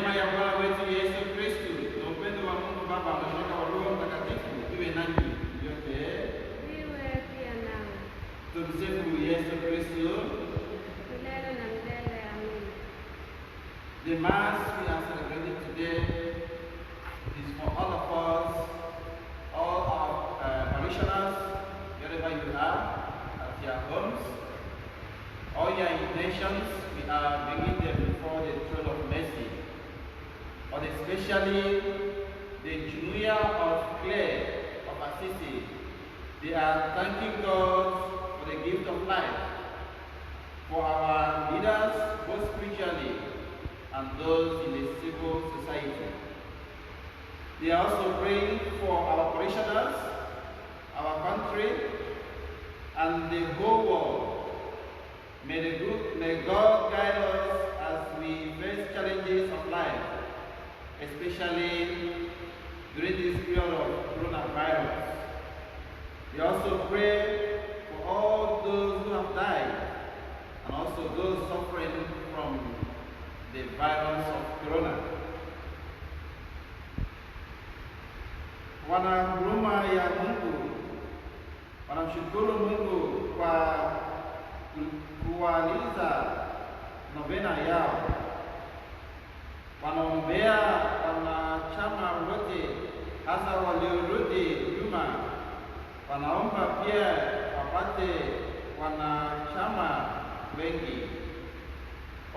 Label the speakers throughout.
Speaker 1: Neema ya Bwana wetu Yesu Kristo na upendo wa Mungu Baba na ushirika wa Roho Mtakatifu iwe nanyi yote.
Speaker 2: Iwe pia nawe.
Speaker 1: Tumsifu Yesu Kristo.
Speaker 2: Milele na milele. Amen.
Speaker 1: The Mass we are celebrating today is for all of us, all our parishioners, wherever you are, at your homes, all your intentions, we are bringing them before the throne of mercy. But especially the Jumuiya of Clare of Assisi, they are thanking God for the gift of life, for our leaders, both spiritually and those in the civil society. They are also praying for our parishioners, our country, and the whole world. May God guide us as we face challenges of life, especially during this period of coronavirus. We also pray for all those who have died and also those suffering from the virus of corona. Wanahuruma ya Mungu wanamshukuru Mungu kwa kuwaliza novena yao. Wanaombea wanachama wote hasa waliorudi nyuma. Wanaomba pia wapate wanachama wengi.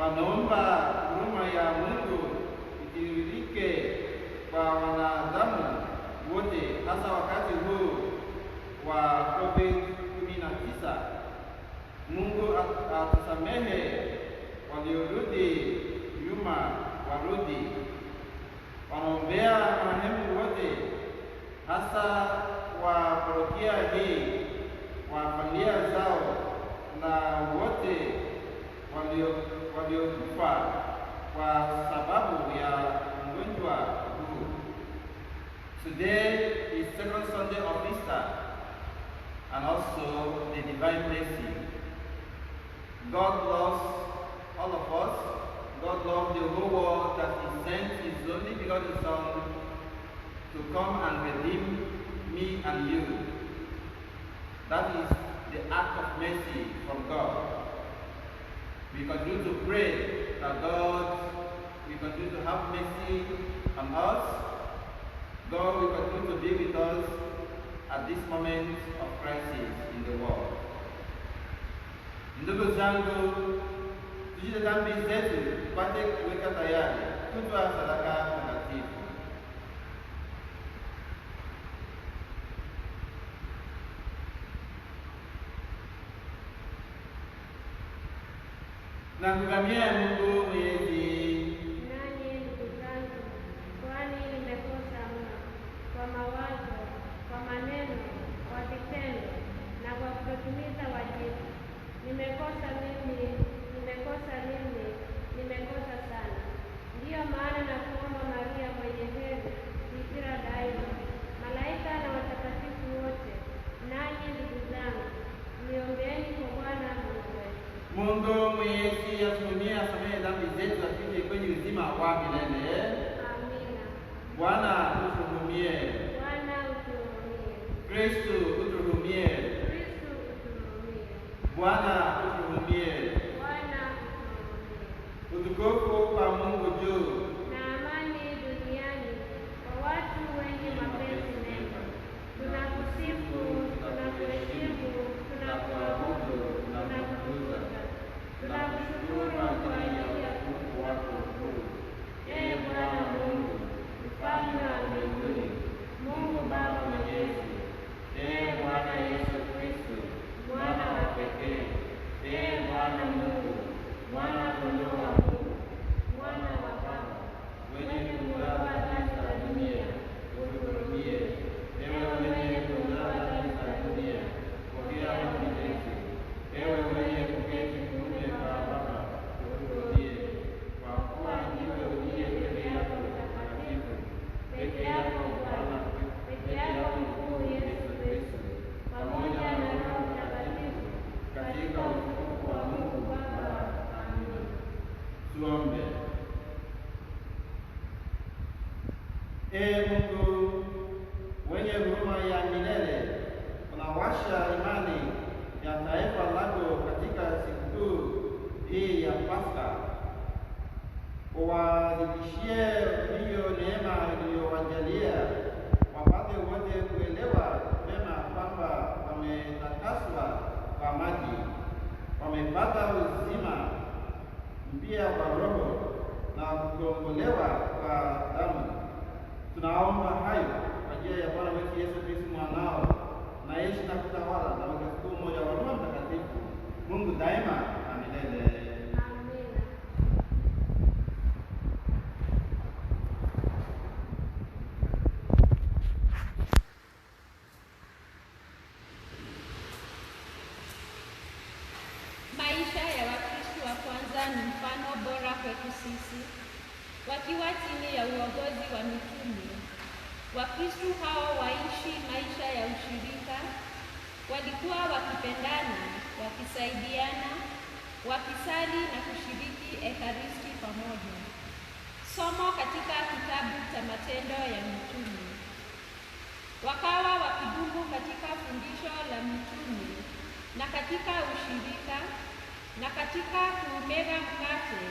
Speaker 1: Wanaomba huruma ya Mungu itiririke kwa wanadamu wote hasa wakati huu wa COVID-19. Mungu atusamehe waliorudi nyuma warudi. Wanaombea marehemu wote hasa wa parokia hii, wa familia zao na wote waliokufa kwa sababu ya ugonjwa huu. Today is second Sunday of Easter and also the Divine Mercy. God loves all of us. God loved the whole world that He sent His only begotten Son to come and redeem me and you. That is the act of mercy from God. We continue to pray that God will continue to have mercy on us. God will continue to be with us at this moment of crisis in the world. Ndugu zangu, tujue dhambi zetu tupate kuweka tayari kutoa sadaka takatifu. Na kugamia Mungu Mwenyezi.
Speaker 2: Nanyi ndugu zangu, kwani nimekosa mno kwa mawazo, kwa maneno, kwa vitendo na kwa kutotimiza wajibu. Nimekosa nimekosa sana. Ndiyo maana na kuomba Maria mwenye heri, bikira daima, malaika na watakatifu wote, nanyi ndugu zangu, niombeeni kwa Bwana Mungu wetu.
Speaker 1: Mungu Mwenyezi atuhurumie, asamehe dhambi zetu, atutie kwenye uzima wa milele.
Speaker 2: Amina.
Speaker 1: Bwana utuhurumie.
Speaker 2: Bwana utuhurumie.
Speaker 1: Kristo utuhurumie.
Speaker 2: Kristo utuhurumie.
Speaker 1: Bwana utuhurumie.
Speaker 2: Bwana utuhurumie.
Speaker 1: Utukufu kwa Mungu juu.
Speaker 2: Na amani duniani kwa watu wenye mapenzi mema. Tunakusifu, tunakuheshimu, tunakuabudu, tunakutukuza. Tunakushukuru kwa ajili ya ukuu wako mkuu. Ee Bwana Mungu, Mfalme wa mbinguni, Mungu Baba Mwenyezi.
Speaker 1: Ee Mungu mwenye huruma ya milele, unawasha imani ya taifa lako katika sikukuu hii ya Pasaka. Uwazidishie hiyo neema iliyowajalia wapate wote kuelewa mema kwamba wametakaswa kwa maji, wamepata uzima mpya kwa Roho na kukombolewa kwa damu. Tunaomba hayo kwa njia ya Bwana wetu Yesu Kristo mwanao, na yeye na kutawala na wakati mmoja wa Roho Mtakatifu, Mungu daima na milele.
Speaker 2: Amina.
Speaker 3: Maisha ya Wakristo wa kwanza ni mfano bora kwetu sisi. Wakiwa chini ya uongozi wa mitume, Wakristo hao waishi maisha ya ushirika. Walikuwa wakipendana, wakisaidiana, wakisali na kushiriki Ekaristi pamoja. Somo katika kitabu cha Matendo ya Mitume. Wakawa wakidumu katika fundisho la mitume na katika ushirika na katika kuumega mkate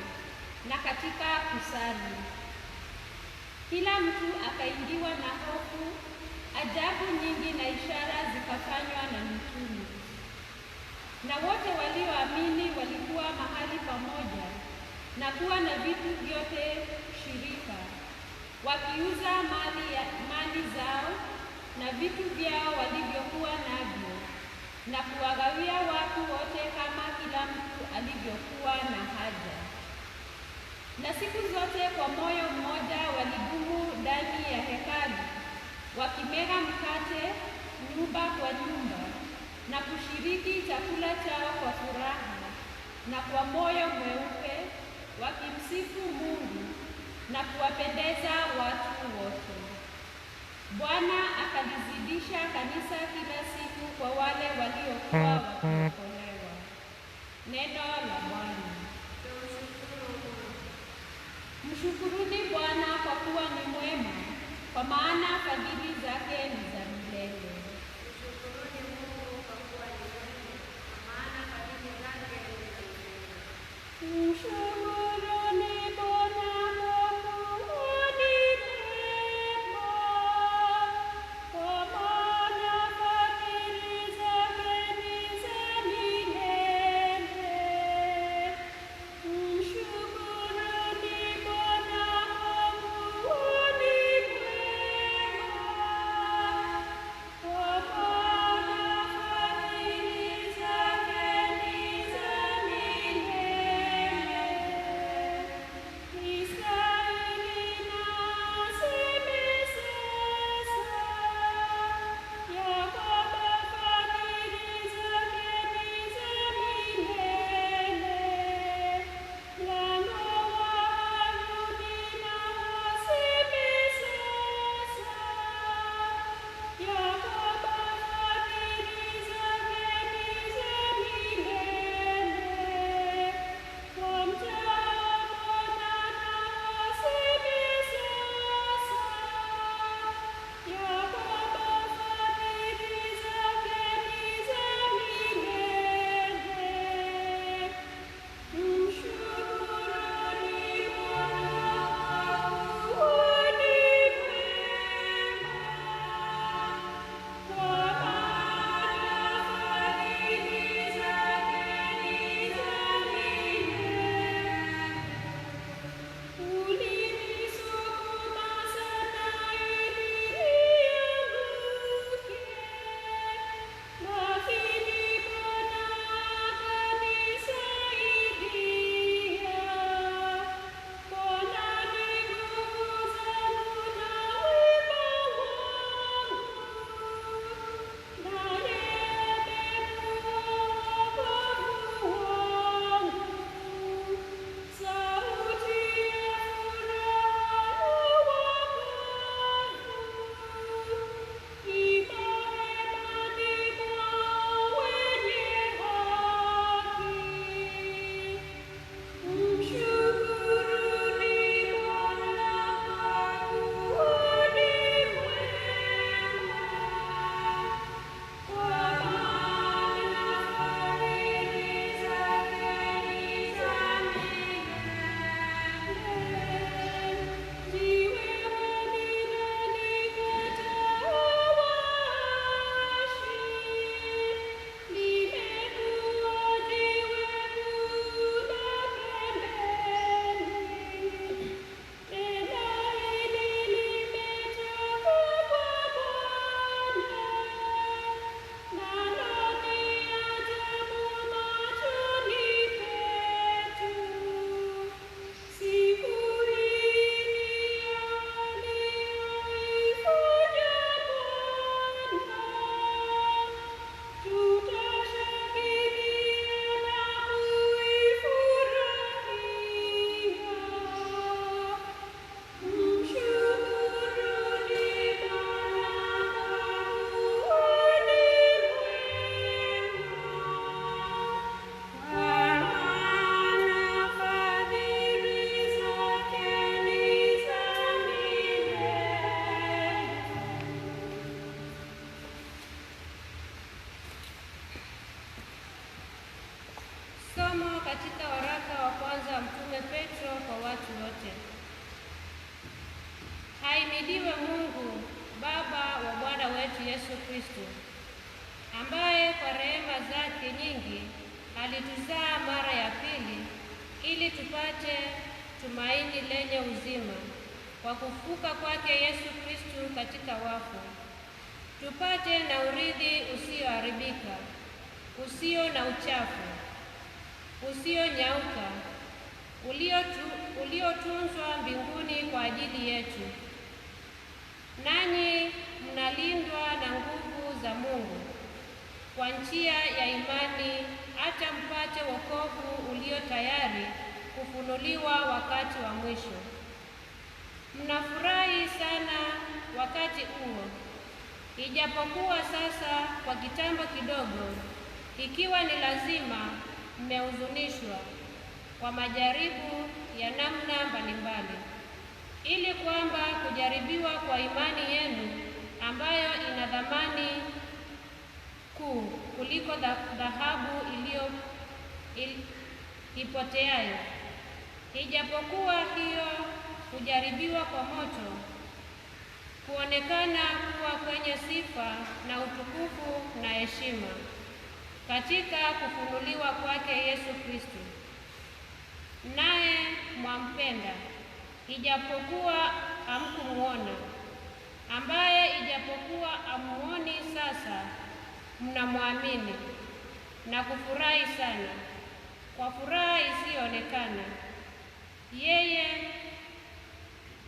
Speaker 3: na katika kusali. Kila mtu akaingiwa na hofu. Ajabu nyingi na ishara zikafanywa na mitume. Na wote walioamini walikuwa mahali pamoja na kuwa na vitu vyote shirika, wakiuza mali zao na vitu vyao walivyokuwa navyo, na kuwagawia watu wote kama kila mtu alivyokuwa na haja. Na siku zote kwa moyo mmoja walidumu ndani ya hekalu, wakimega mkate nyumba kwa nyumba, na kushiriki chakula chao kwa furaha na kwa moyo mweupe, wakimsifu Mungu na kuwapendeza watu wote. Bwana akalizidisha kanisa kila siku kwa wale waliokuwa wakiokolewa. Neno la Bwana. Mshukuruni Bwana kwa kuwa ni mwema, kwa maana fadhili zake ni za milele.
Speaker 2: Mshukuruni Mungu kwa kuwa ni mwema, kwa maana fadhili zake ni za milele.
Speaker 3: Mshukuruni Bwana kwa kuwa ni mwema, kwa maana fadhili zake ni za milele. Mshukuruni Bwana kwa kuwa ni mwema, kwa maana fadhili zake ni za milele.
Speaker 2: Ahimidiwe Mungu Baba wa Bwana wetu Yesu Kristo, ambaye kwa rehema zake nyingi alituzaa mara ya pili ili tupate tumaini lenye uzima kwa kufufuka kwake Yesu Kristo katika wafu, tupate na urithi usioharibika, usio na uchafu, usionyauka, uliotunzwa mbinguni kwa ajili yetu. Nanyi mnalindwa na nguvu za Mungu kwa njia ya imani, hata mpate wokovu ulio tayari kufunuliwa wakati wa mwisho. Mnafurahi sana wakati huo, ijapokuwa sasa kwa kitambo kidogo, ikiwa ni lazima, mmehuzunishwa kwa majaribu ya namna mbalimbali, ili kwamba kujaribiwa kwa imani yenu, ambayo ina thamani kuu kuliko dhahabu ipoteayo, ijapokuwa hiyo kujaribiwa kwa moto, kuonekana kuwa kwenye sifa na utukufu na heshima katika kufunuliwa kwake Yesu Kristo. Naye mwampenda, ijapokuwa hamkumuona, ambaye ijapokuwa hamuoni sasa, mnamwamini na kufurahi sana kwa furaha isiyoonekana,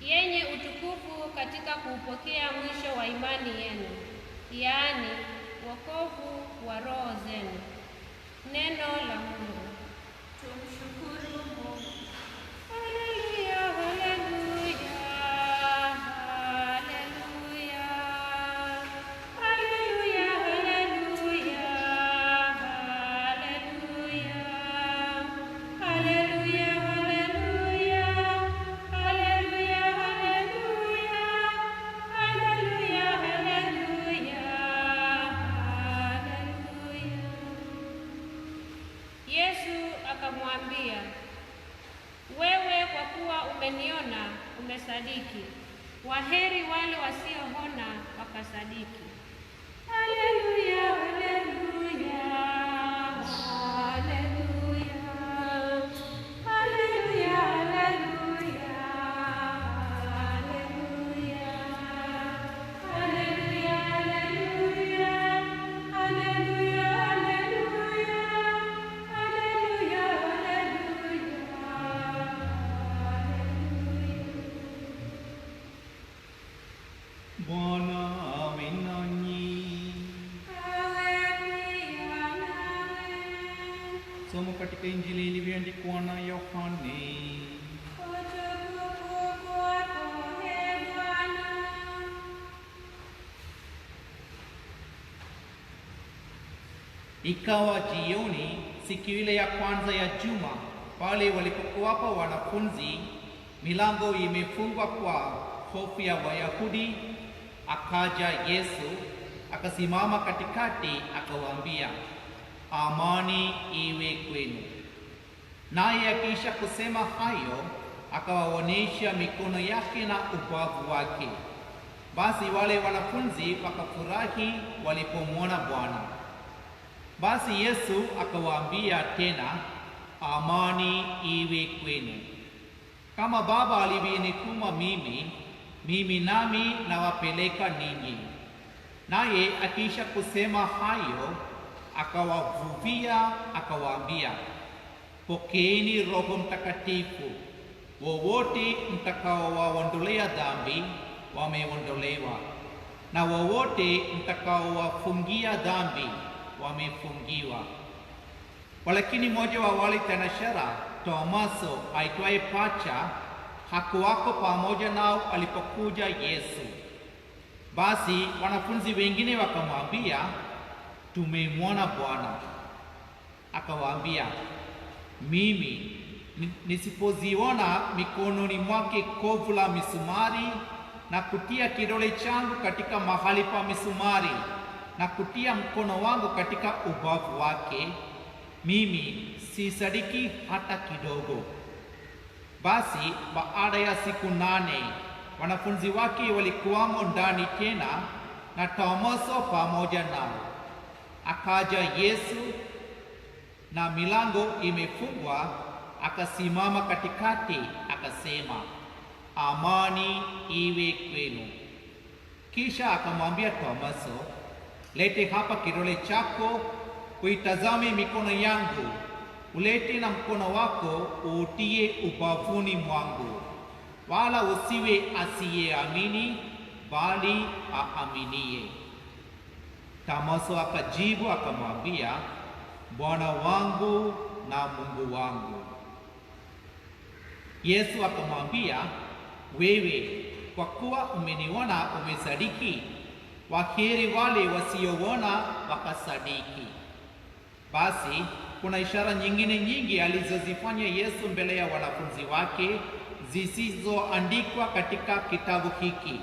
Speaker 2: yenye utukufu katika kuupokea mwisho wa imani yenu, yaani wokovu wa roho zenu. Neno la Mungu.
Speaker 3: Tumshukuru Mungu.
Speaker 2: Haleluya, haleluya, haleluya, haleluya, haleluya, haleluya, haleluya, haleluya, haleluya, haleluya, haleluya, haleluya. Yesu akamwambia, wewe kwa kuwa umeniona umesadiki. Waheri wale wasioona wakasadiki. Haleluya, haleluya, haleluya, haleluya, haleluya, haleluya, haleluya, haleluya, haleluya, haleluya,
Speaker 4: Bwana awe nanyi. Somo katika Injili ilivyoandikwa na Yohane. Ikawa jioni, siku ile ya kwanza ya juma, pale walipokuwapo wanafunzi, milango imefungwa kwa hofu ya Wayahudi, akaja Yesu, akasimama katikati, akawaambia, amani iwe kwenu. Naye akiisha kusema hayo, akawaonyesha mikono yake na ubavu wake. Basi wale wanafunzi wakafurahi walipomwona Bwana. Basi Yesu akawaambia tena, amani iwe kwenu. Kama Baba alivyonituma mimi nami nawapeleka ninyi. Naye akiisha kusema hayo, akawavuvia, akawaambia, pokeeni Roho Mtakatifu. Wowote mtakaowaondolea dhambi wameondolewa, na wowote mtakaowafungia dhambi wamefungiwa. Walakini mmoja wa wale tenashara, Tomaso aitwaye Pacha, hakuwako pamoja nao alipokuja Yesu. Basi wanafunzi wengine wakamwambia, tumemwona Bwana. Akawaambia, mimi nisipoziona mikononi mwake kovu la misumari, na kutia kidole changu katika mahali pa misumari, na kutia mkono wangu katika ubavu wake, mimi sisadiki hata kidogo. Basi baada ya siku 8 wanafunzi wake walikuwamo ndani tena na Tomaso pamoja nao. Akaja Yesu na milango imefungwa, akasimama katikati, akasema, amani iwe kwenu. Kisha akamwambia Tomaso, lete hapa kidole chako, uitazame mikono yangu, ulete na mkono wako uutie ubavuni mwangu, wala usiwe asiyeamini, bali aaminie. Tomaso akajibu akamwambia, Bwana wangu na Mungu wangu. Yesu akamwambia, wewe kwa kuwa umeniona umesadiki. Waheri wale wasioona wakasadiki. Basi kuna ishara nyingine nyingi alizozifanya Yesu mbele ya wanafunzi wake, zisizoandikwa katika kitabu hiki.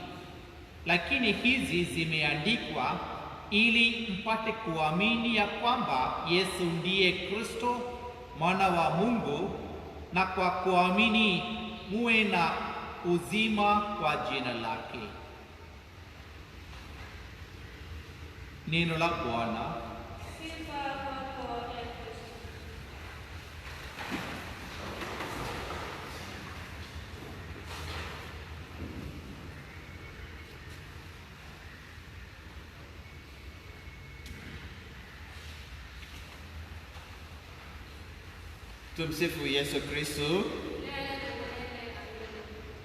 Speaker 4: Lakini hizi zimeandikwa ili mpate kuamini ya kwamba Yesu ndiye Kristo, mwana wa Mungu, na kwa kuamini muwe na uzima kwa jina lake. Neno la Bwana.
Speaker 3: Sifa kwako, Ee Kristo.
Speaker 1: Tumsifu Yesu Kristo.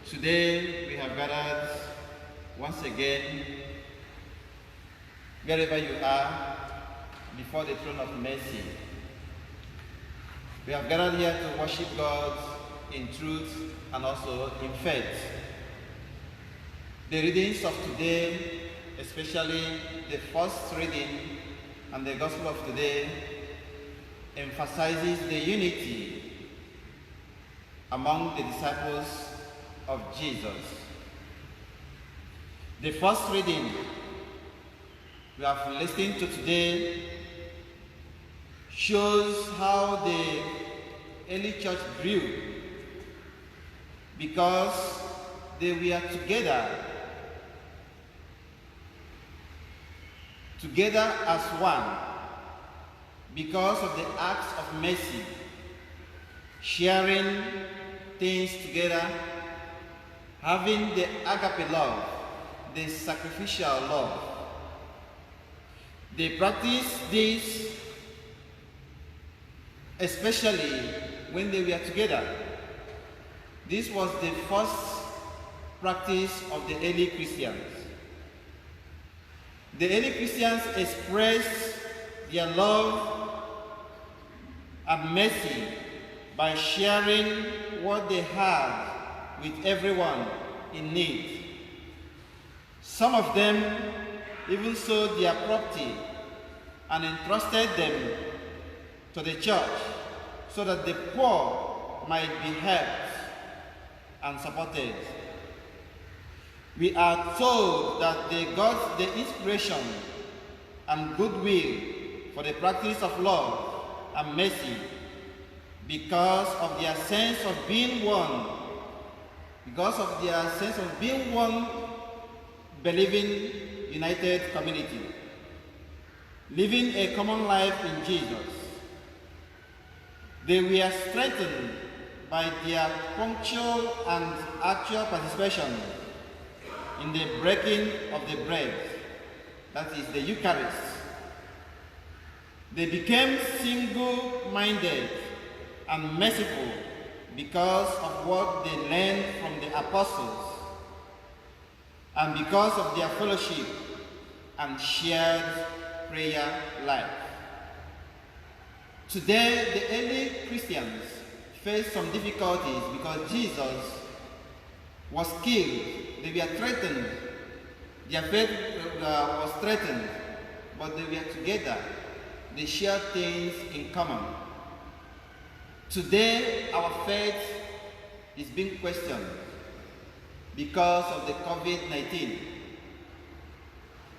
Speaker 1: Today we have gathered once again, wherever you are, before the throne of mercy. We have gathered here to worship God in truth and also in faith. The readings of today, especially the first reading and the gospel of today, emphasizes the unity among the disciples of Jesus. The first reading we have listened to today shows how the early church grew because they were together as one, because of the acts of mercy, sharing things together, having the agape love, the sacrificial love. They practiced this especially when they were together. This was the first practice of the early Christians. The early Christians expressed their love and mercy by sharing what they had with everyone in need. Some of them even sold their property and entrusted them to the church so that the poor might be helped and supported. We are told that they got the inspiration and goodwill for the practice of love and mercy because of their sense of being one, believing, united community, living a common life in Jesus. They were strengthened by their punctual and actual participation in the breaking of the bread, that is the Eucharist. They became single-minded and merciful because of what they learned from the apostles and because of their fellowship and shared prayer life. Today, the early Christians faced some difficulties because Jesus was killed. They were threatened. Their faith was threatened, but they were together. They shared things in common. Today, our faith is being questioned because of the COVID-19.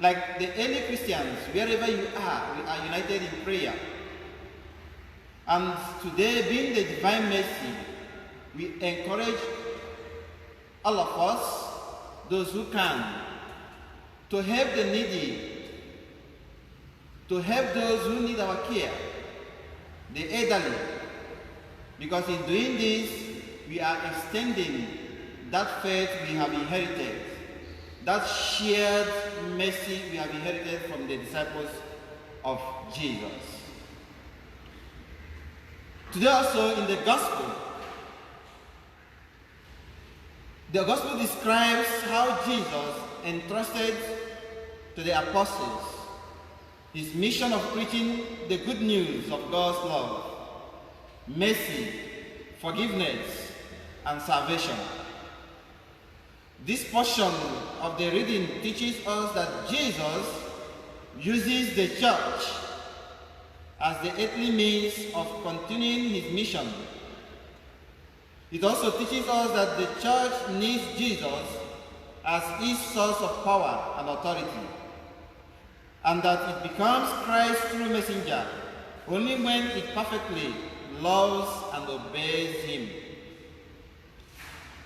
Speaker 1: Like the early Christians, wherever you are, we are united in prayer. And today, being the divine mercy, we encourage all of us those who can, to help the needy, to help those who need our care, the elderly, because in doing this, we are extending that faith we have inherited, that shared mercy we have inherited from the disciples of Jesus. Today also in the gospel describes how Jesus entrusted to the apostles his mission of preaching the good news of God's love, mercy, forgiveness, and salvation. This portion of the reading teaches us that Jesus uses the church as the earthly means of continuing his mission. It also teaches us that the church needs Jesus as its source of power and authority, and that it becomes Christ's true messenger only when it perfectly loves and obeys him.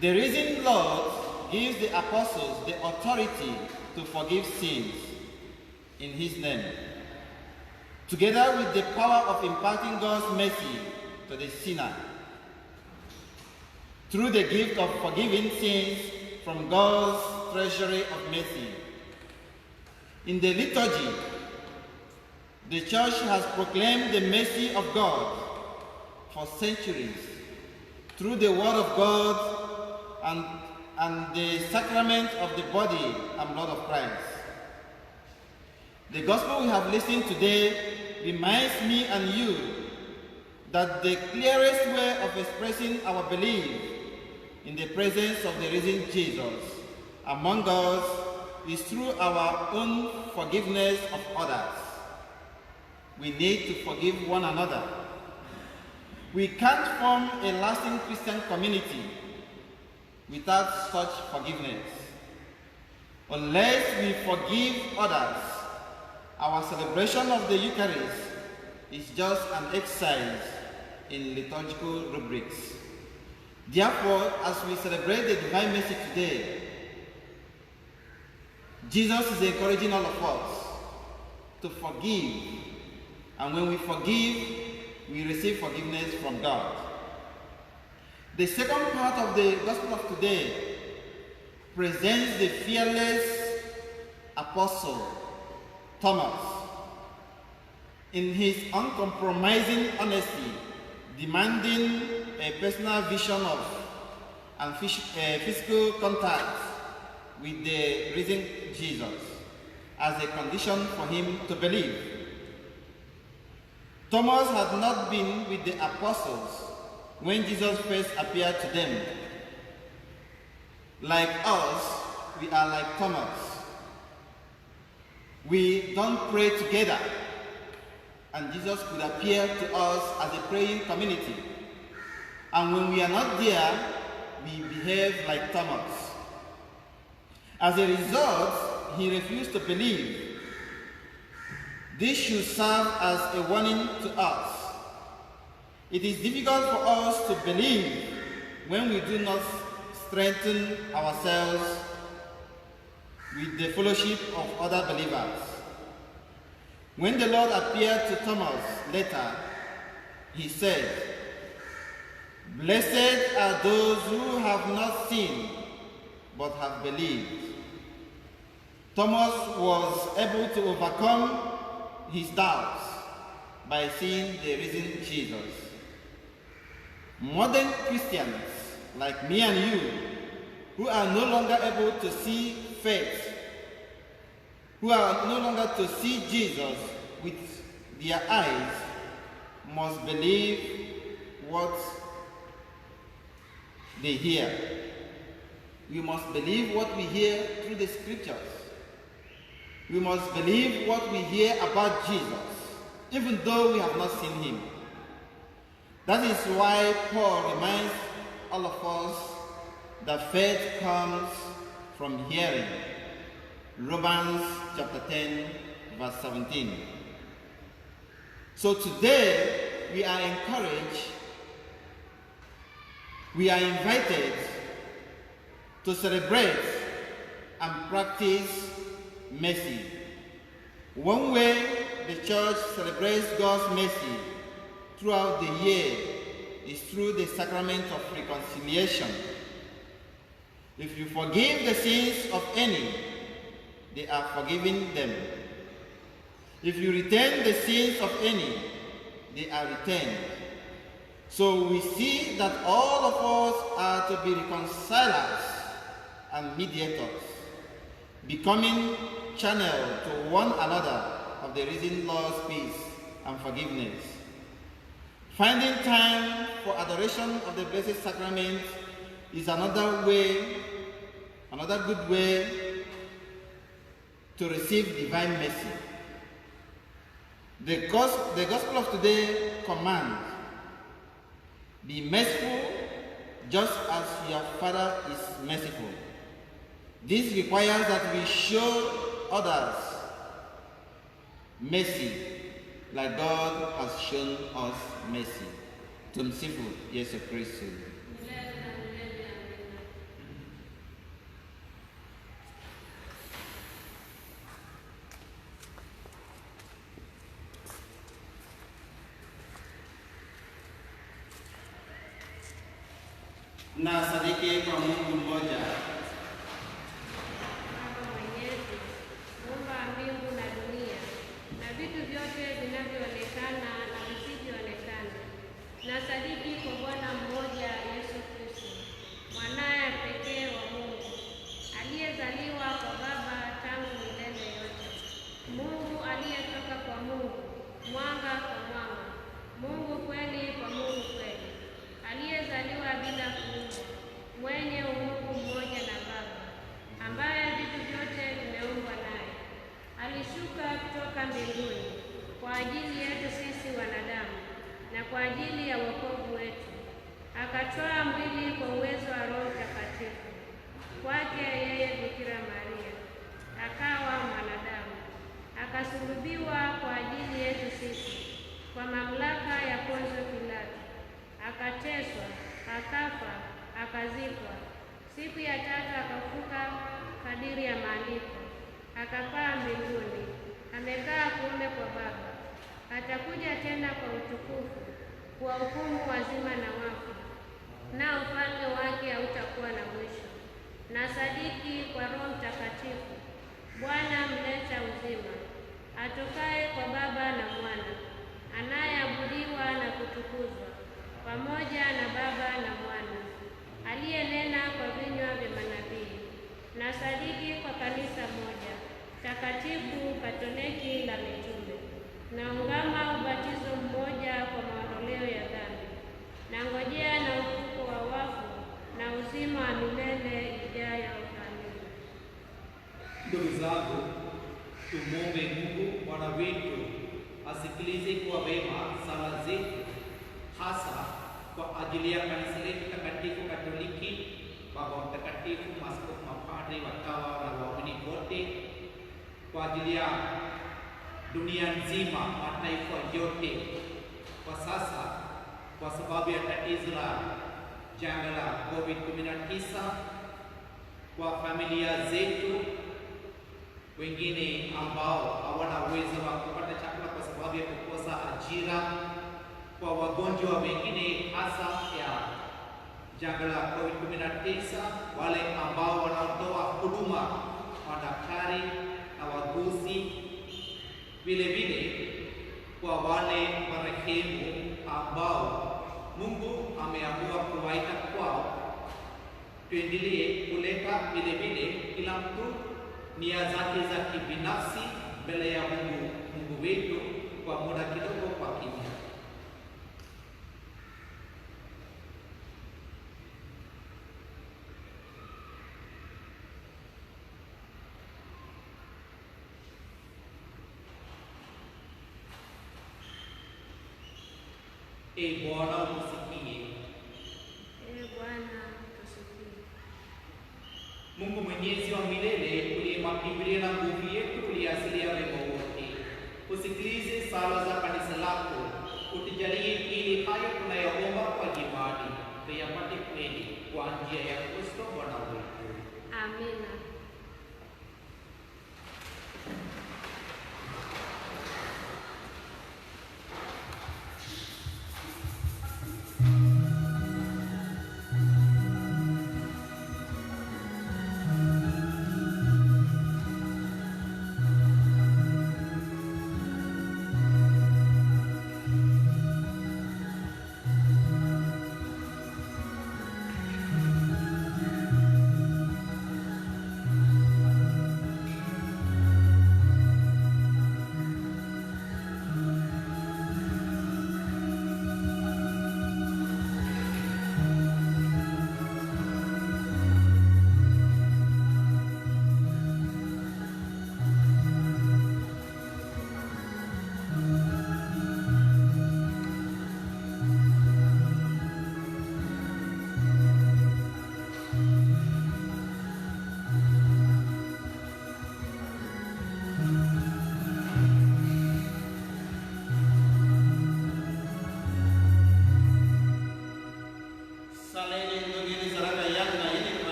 Speaker 1: The risen Lord gives the apostles the authority to forgive sins in his name, together with the power of imparting God's mercy to the sinner through the gift of forgiving sins from God's treasury of mercy. In the liturgy, the church has proclaimed the mercy of God for centuries through the word of God and the sacrament of the body and blood of Christ. The gospel we have listened to today reminds me and you that the clearest way of expressing our belief in the presence of the risen Jesus among us is through our own forgiveness of others. We need to forgive one another. We can't form a lasting Christian community without such forgiveness. Unless we forgive others, our celebration of the Eucharist is just an exercise in liturgical rubrics. Therefore, as we celebrate the divine mercy today, Jesus is encouraging all of us to forgive. And when we forgive, we receive forgiveness from God. The second part of the gospel of today presents the fearless apostle, Thomas, in his uncompromising honesty, demanding a personal vision of and physical contact with the risen Jesus as a condition for him to believe. Thomas had not been with the apostles when Jesus first appeared to them. Like us, we are like Thomas. We don't pray together, and Jesus could appear to us as a praying community. And when we are not there, we behave like Thomas. As a result, he refused to believe. This should serve as a warning to us. It is difficult for us to believe when we do not strengthen ourselves with the fellowship of other believers. When the Lord appeared to Thomas later, he said, "Blessed are those who have not seen but have believed." Thomas was able to overcome his doubts by seeing the risen Jesus. Modern Christians like me and you, who are no longer able to see faith, who are no longer to see Jesus with their eyes, must believe what they hear. We must believe what we hear through the scriptures. We must believe what we hear about Jesus, even though we have not seen him. That is why Paul reminds all of us that faith comes from hearing. Romans chapter 10, verse 17. So today, we are encouraged, we are invited to celebrate and practice mercy. One way the church celebrates God's mercy throughout the year is through the sacrament of reconciliation. If you forgive the sins of any, they are forgiven them. If you retain the sins of any, they are retained. So we see that all of us are to be reconcilers and mediators, becoming channel to one another of the risen Lord's peace and forgiveness. Finding time for adoration of the Blessed Sacrament is another good way to receive divine mercy. The Gospel of today commands, be merciful just as your Father is merciful. This requires that we show others mercy like God has shown us mercy. Tumsifu Yesu Kristo. Na sadiki kwa Mungu mmoja.
Speaker 2: Baba Mwenyezi, Muumba wa mbingu na dunia na vitu vyote vinavyoonekana na visivyoonekana. Na sadiki kwa Bwana mmoja Yesu Kristo, mwanaye pekee wa Mungu, aliyezaliwa kwa Baba tangu milele yote. Mungu aliyetoka kwa Mungu, mwanga kwa mwanga, Mungu kweli kwa Mungu kweli, aliyezaliwa bila kuumbwa, mwenye umungu mmoja na Baba, ambaye vitu vyote vimeumbwa naye. Alishuka kutoka mbinguni kwa ajili yetu sisi wanadamu na kwa ajili ya wokovu wetu, akatoa mwili kwa uwezo wa Roho Mtakatifu. Kwake yeye Bikira Maria akawa mwanadamu, akasulubiwa kwa ajili yetu sisi kwa mamlaka ya Poncio Pilato, akateswa, akafa, akazikwa. Siku ya tatu akafufuka kadiri ya maandiko, akapaa mbinguni, amekaa kuume kwa Baba. Atakuja tena kwa utukufu kuwahukumu wazima na wafu, na ufalme wake hautakuwa na mwisho. Na sadiki kwa Roho Mtakatifu, Bwana mleta uzima, atokaye kwa Baba na Mwana, anayeabudiwa na kutukuzwa pamoja na Baba na Mwana, aliyenena kwa vinywa vya manabii. Na sadiki kwa kanisa moja takatifu Katoliki la mitume, naungama ubatizo mmoja kwa maondoleo ya dhambi, na ngojea na ufufuko wa wafu na uzima wa milele ijayo. Amina.
Speaker 5: Ndugu zangu, tumwombe Mungu Bwana wetu asikilize kwa wema sala zetu, hasa kwa ajili ya kanisa letu takatifu Katoliki, Baba Mtakatifu, maaskofu, mapadri, watawa na waumini wote, kwa ajili ya dunia nzima, mataifa yote kwa sasa, kwa sababu ya tatizo la janga la COVID-19, kwa familia zetu, wengine ambao hawana uwezo wa kupata chakula kwa sababu ya kukosa ajira, kwa wagonjwa wengine hasa ya janga la COVID-19, wale ambao wanatoa huduma, madaktari na waguzi, vile vile kwa wale marehemu ambao Mungu ameamua kuwaita kwao. Tuendelee kuleta vile vile kila mtu nia zake za kibinafsi mbele ya Mungu wetu kwa muda kidogo kwa kimya. Bwana usikie.
Speaker 2: Bwana tusikie.
Speaker 5: Mungu Mwenyezi wa milele, uliye makimbilio na nguvu yetu, uliasilia wema wote, usikilize sala za kanisa lako, utujalie ili hayo tunayoomba kwa imani tuyapate kweli kwa njia ya Kristo Bwana wetu.
Speaker 2: Amina.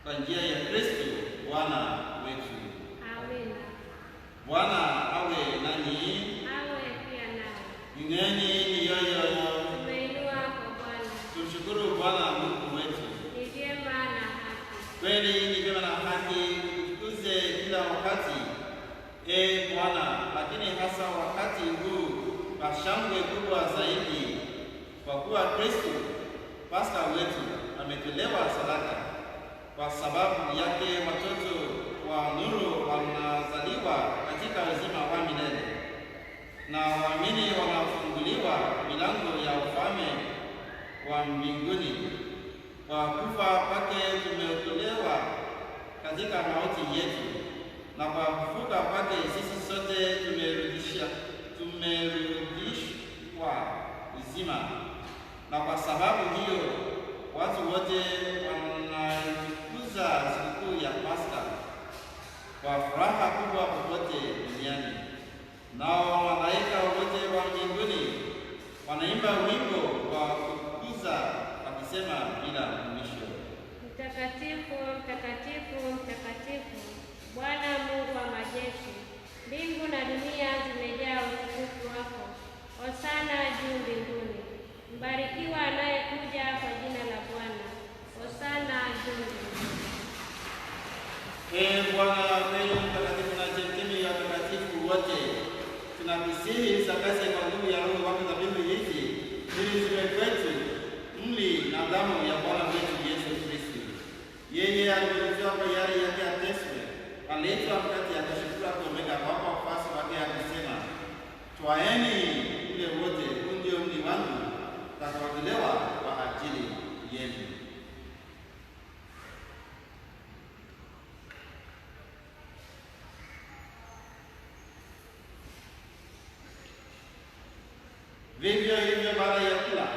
Speaker 1: kwa njia ya Kristo Bwana wetu.
Speaker 2: Amina.
Speaker 1: Bwana awe nanyi.
Speaker 2: Awe pia nawe.
Speaker 1: Ineni mioyo.
Speaker 2: Tumeinua kwa Bwana.
Speaker 1: Tumshukuru Bwana Mungu wetu.
Speaker 2: Ni vyema na haki.
Speaker 1: Kweli ni vyema na haki tukuze kila wakati, Bwana, lakini hasa wakati huu kwa shangwe kubwa zaidi, kwa kuwa Kristo Pasaka wetu ametolewa sadaka. Kwa sababu yake watoto wa nuru wanazaliwa katika uzima wa milele, na waamini wanafunguliwa milango ya ufalme wa mbinguni. Kwa kufa kwake tumetolewa katika mauti yetu, na kwa kufuka kwake sisi sote tumerudishwa uzima. Na kwa sababu hiyo watu wote wanaikuza sikukuu ya Pasaka kwa furaha kubwa popote duniani. Nao malaika wote wa mbinguni wanaimba wimbo wa kukuza wakisema bila mwisho:
Speaker 2: Mtakatifu, mtakatifu, mtakatifu, Bwana Mungu wa majeshi. Mbingu na dunia zimejaa utukufu wako. Hosana juu mbinguni. Mbarikiwa anayekuja kwa jina la Bwana. Hosana juu mbinguni.
Speaker 1: Bwana wewe mtakatifu na chemchemi ya watakatifu wote, tunakusihi usakaze kwa nguvu ya Roho wako dhabihu hizi, ili ziwe kwetu mwili na damu ya Bwana wetu Yesu Kristo. Yeye alitoa kwa hiari yake ateswe, aletwa mkate akashukuru, akamega kwa wafuasi wake akisema, twaeni ule wote, huu ndio mwili wangu utakaotolewa kwa ajili yenu. Vivyo hivyo baada ya kula,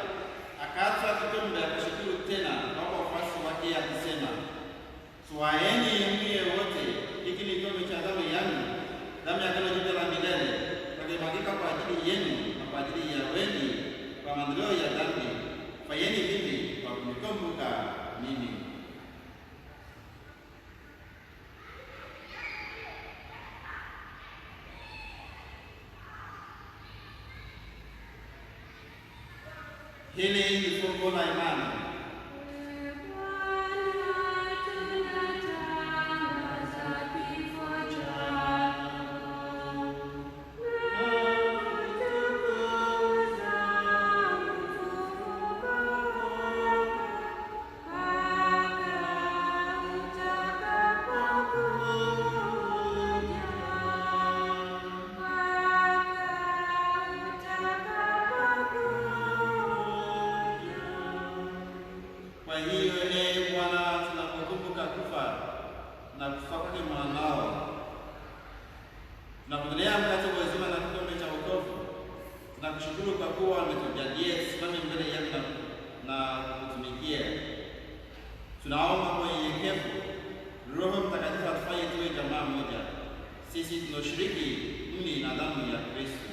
Speaker 1: akatwaa kikombe akashukuru tena kwa wafuasi wake akisema, twaeni mnywe wote, hiki ni kikombe cha damu yangu, damu ya agano jipya la milele, itakayomwagika kwa ajili yenu na kwa ajili ya wengi kwa maondoleo ya dhambi. Fanyeni hivi kwa kunikumbuka mimi. Hili ni fumbo la imani. Kwa hiyo Bwana, tunapokumbuka kufa na kufa kwake mwanao, tunapotolea mkate wa uzima na kikombe cha wokovu, tunakushukuru kwa kuwa umetujalia tusimame mbele yako na kutumikia. Tunaomba kwa unyenyekevu Roho Mtakatifu atufanye tuwe jamaa moja, sisi tunaoshiriki mwili na damu ya Kristo.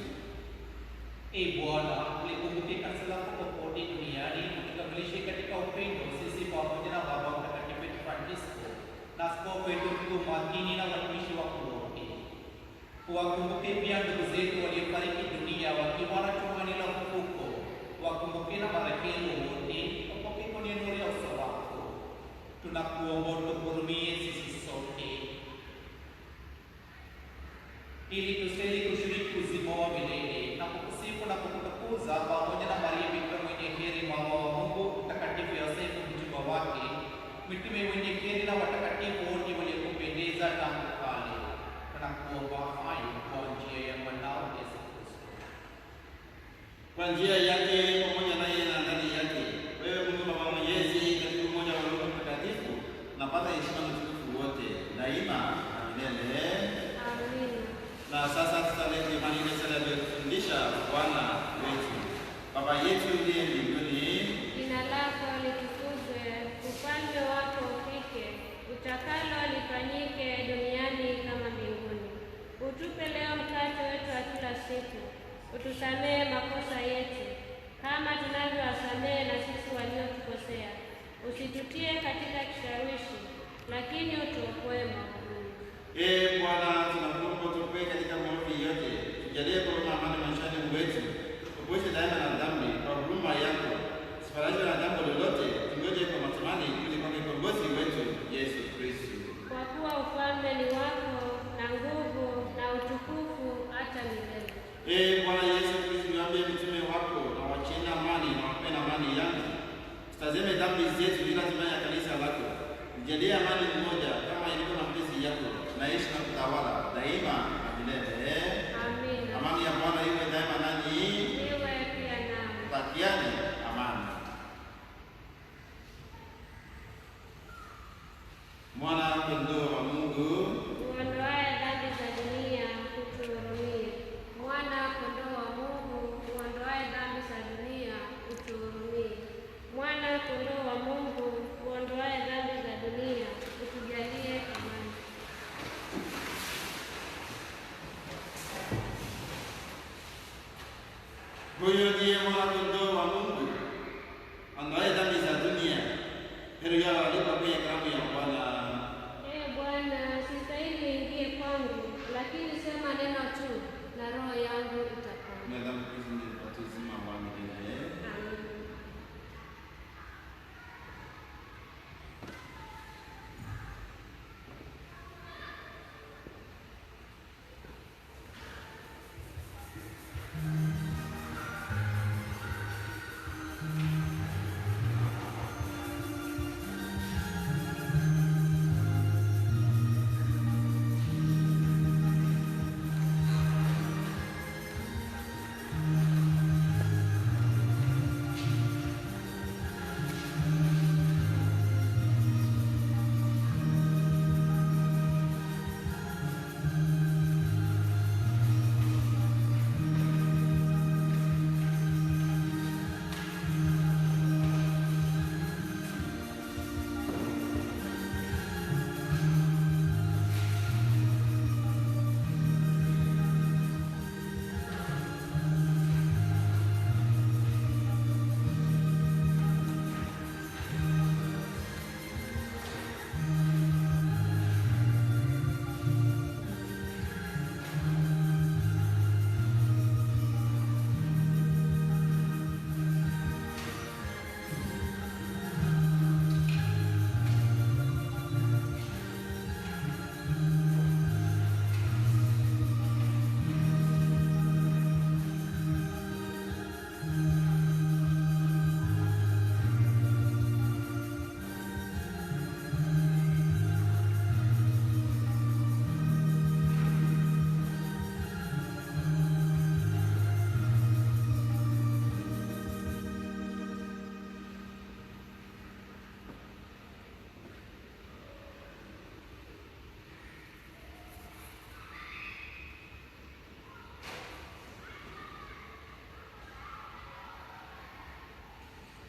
Speaker 5: Bwana, ulikumbuke kanisa lako popote duniani, utukamilishe katika upendo sisi pamoja na Baba Mtakatifu wetu Francisco na askofu wetu mkuu Makini na watumishi wako wote. Uwakumbuke pia ndugu zetu waliofariki dunia wakiwa na tumaini la ufufuko. Wakumbuke na marehemu wote, wapokee kwa neno la uso wako. Tunakuomba utuhurumie sisi sote, ili tusali kushiriki uzima wa milele na kukusifu na kukutukuza pamoja na Maria Bikira mwenye heri, mama wa Mungu, Mtakatifu Yosefu mchumba wake, mitume wenye heri na watakatifu wote waliokupendeza tangu kale. Tunakuomba hayo kwa njia ya mwanao Yesu Kristo.
Speaker 1: Kwa njia yake pamoja naye na ndani yake, wewe Mungu Baba Mwenyezi, katika umoja wa Roho Mtakatifu, napata heshima na utukufu wote daima na milele.
Speaker 2: Amina.
Speaker 1: Na sasa tutaleta imani ile sala aliyofundisha Bwana wetu. Baba yetu uliye mbinguni,
Speaker 2: Jina lako litukuzwe, ufalme wako ufike, utakalo lifanyike duniani kama mbinguni. Utupe leo mkate wetu wa kila siku. Utusamehe makosa yetu kama tunavyowasamehe na sisi waliotukosea. Usitutie katika kishawishi,
Speaker 1: Mjalie amani mmoja kama ilivyo mapenzi yako, naishi na kutawala daima na milele.
Speaker 2: Amina.
Speaker 1: Amani ya Bwana iwe daima nanyi.
Speaker 2: Iwe pia nawe.
Speaker 1: Takiani amani. Mwana kondoo wa Mungu,
Speaker 2: uondoaye dhambi za dunia, utuhurumie. Mwana kondoo wa Mungu, uondoaye dhambi za dunia, utuhurumie. Mwana kondoo wa Mungu, uondoaye dhambi za dunia, utujalie amani.
Speaker 1: huyo ndiye mwana kondoo wa Mungu aondoaye dhambi za dunia. Heri yao waliokuja karamu ya Bwana.
Speaker 2: Ee Bwana, sistahili uingie kwangu, lakini sema neno tu na roho yangu itapona.
Speaker 1: Mwanadamu Kristo ndiye mpata uzima wa milele.
Speaker 2: Amen.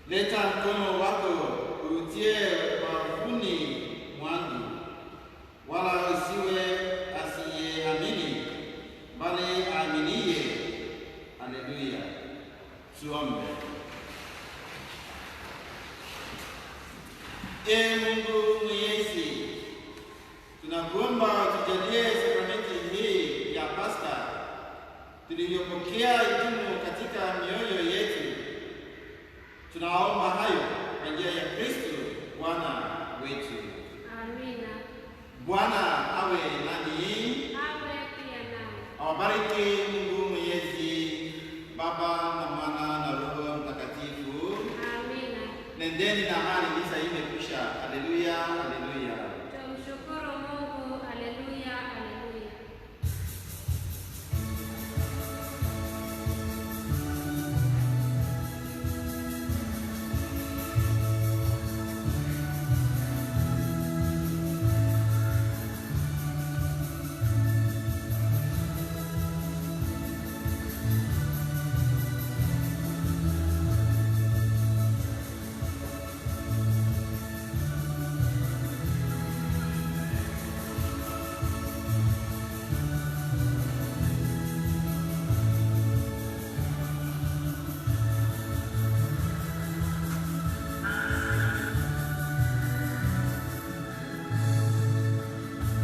Speaker 1: Leta mkono wako utie mavuni mwangu, wala usiwe asiyeamini, bali aaminiye. Haleluya. Tuombe. Ee Mungu Mwenyezi, tunakuomba tujalie sakramenti hii ya Pasaka tuliyopokea idumu katika mioyo yetu. Tunaomba hayo kwa njia ya Kristo Bwana wetu.
Speaker 2: Amina.
Speaker 1: Bwana awe nanyi.
Speaker 2: Awe pia nawe.
Speaker 1: Awabariki